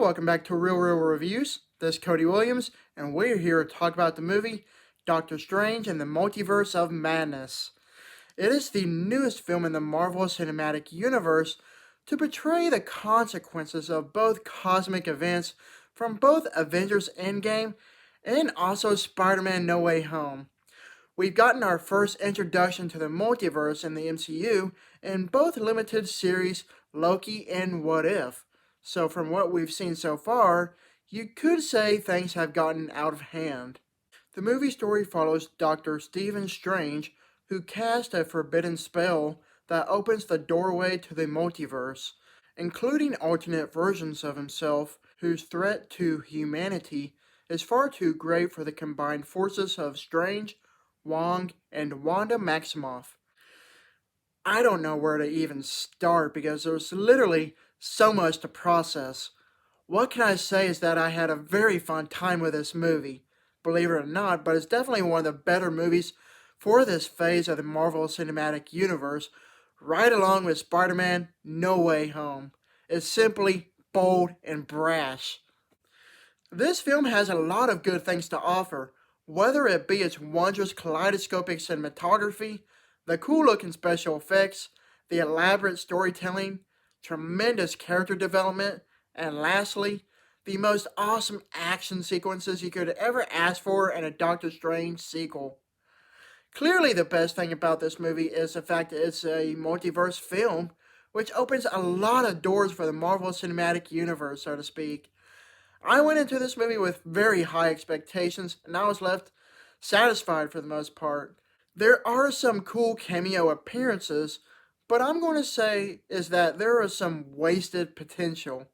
welcome back to Real Reviews. This is Cody Williams, and we're here to talk about the movie Doctor Strange and the Multiverse of Madness. It is the newest film in the Marvel Cinematic Universe to portray the consequences of both cosmic events from both Avengers Endgame and also Spider-Man No Way Home. We've gotten our first introduction to the multiverse in the MCU in both limited series Loki and What If. So from what we've seen so far, you could say things have gotten out of hand. The movie story follows Dr. Stephen Strange, who cast a forbidden spell that opens the doorway to the multiverse, including alternate versions of himself whose threat to humanity is far too great for the combined forces of Strange, Wong, and Wanda Maximoff. I don't know where to even start because there's literally so much to process. What can I say is that I had a very fun time with this movie, believe it or not, but it's definitely one of the better movies for this phase of the Marvel Cinematic Universe, right along with Spider-Man No Way Home. It's simply bold and brash. This film has a lot of good things to offer, whether it be its wondrous kaleidoscopic cinematography, the cool-looking special effects, the elaborate storytelling, tremendous character development, and lastly, the most awesome action sequences you could ever ask for in a Doctor Strange sequel. Clearly, the best thing about this movie is the fact that it's a multiverse film, which opens a lot of doors for the Marvel Cinematic Universe, so to speak. I went into this movie with very high expectations, and I was left satisfied for the most part. There are some cool cameo appearances, but I'm going to say is that there is some wasted potential.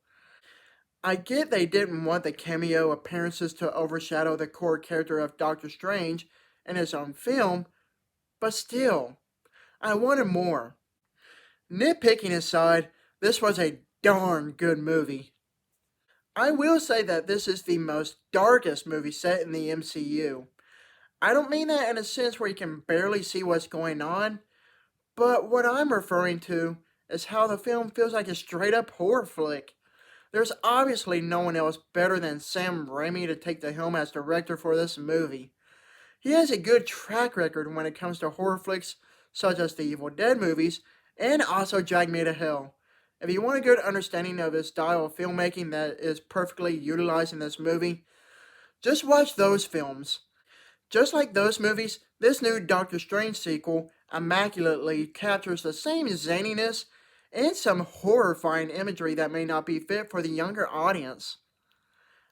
I get they didn't want the cameo appearances to overshadow the core character of Doctor Strange in his own film, but still, I wanted more. Nitpicking aside, this was a darn good movie. I will say that this is the most darkest movie set in the MCU. I don't mean that in a sense where you can barely see what's going on, but what I'm referring to is how the film feels like a straight up horror flick. There's obviously no one else better than Sam Raimi to take the helm as director for this movie. He has a good track record when it comes to horror flicks such as the Evil Dead movies and also Drag Me to Hell. If you want a good understanding of his style of filmmaking that is perfectly utilized in this movie, just watch those films. Just like those movies, this new Doctor Strange sequel immaculately captures the same zaniness and some horrifying imagery that may not be fit for the younger audience.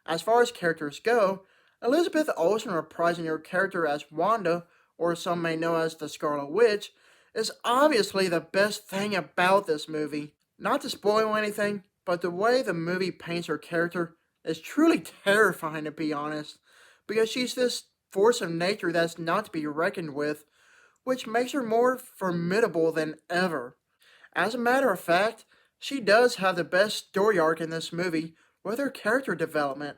As far as characters go, Elizabeth Olsen reprising her character as Wanda, or some may know as the Scarlet Witch, is obviously the best thing about this movie. Not to spoil anything, but the way the movie paints her character is truly terrifying to be honest, because she's this force of nature that's not to be reckoned with, which makes her more formidable than ever. As a matter of fact, she does have the best story arc in this movie with her character development.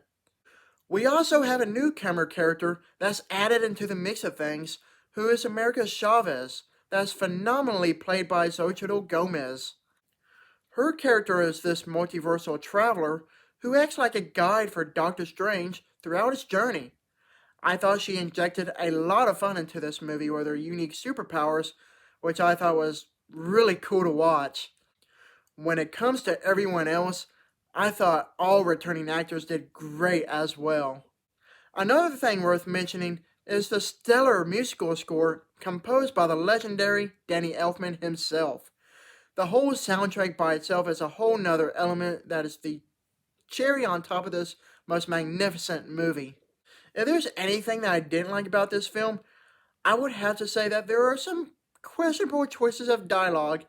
We also have a newcomer character that's added into the mix of things, who is America Chavez, that's phenomenally played by Xochitl Gomez. Her character is this multiversal traveler who acts like a guide for Doctor Strange throughout his journey. I thought she injected a lot of fun into this movie with her unique superpowers, which I thought was really cool to watch. When it comes to everyone else, I thought all returning actors did great as well. Another thing worth mentioning is the stellar musical score composed by the legendary Danny Elfman himself. The whole soundtrack by itself is a whole nother element that is the cherry on top of this most magnificent movie. If there's anything that I didn't like about this film, I would have to say that there are some questionable choices of dialogue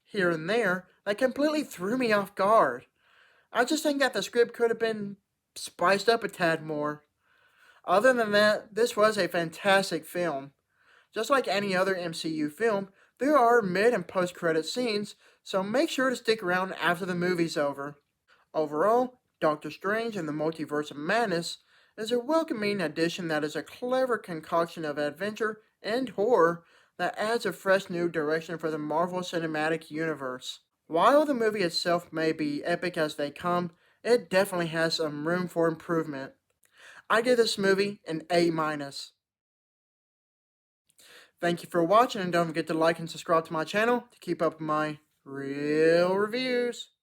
here and there that completely threw me off guard. I just think that the script could have been spiced up a tad more. Other than that, this was a fantastic film. Just like any other MCU film, there are mid and post credit scenes, so make sure to stick around after the movie's over. Overall, Doctor Strange and the Multiverse of Madness is a welcoming addition that is a clever concoction of adventure and horror that adds a fresh new direction for the Marvel Cinematic Universe. While the movie itself may be epic as they come, it definitely has some room for improvement. I give this movie an A-. Thank you for watching, and don't forget to like and subscribe to my channel to keep up with my real reviews.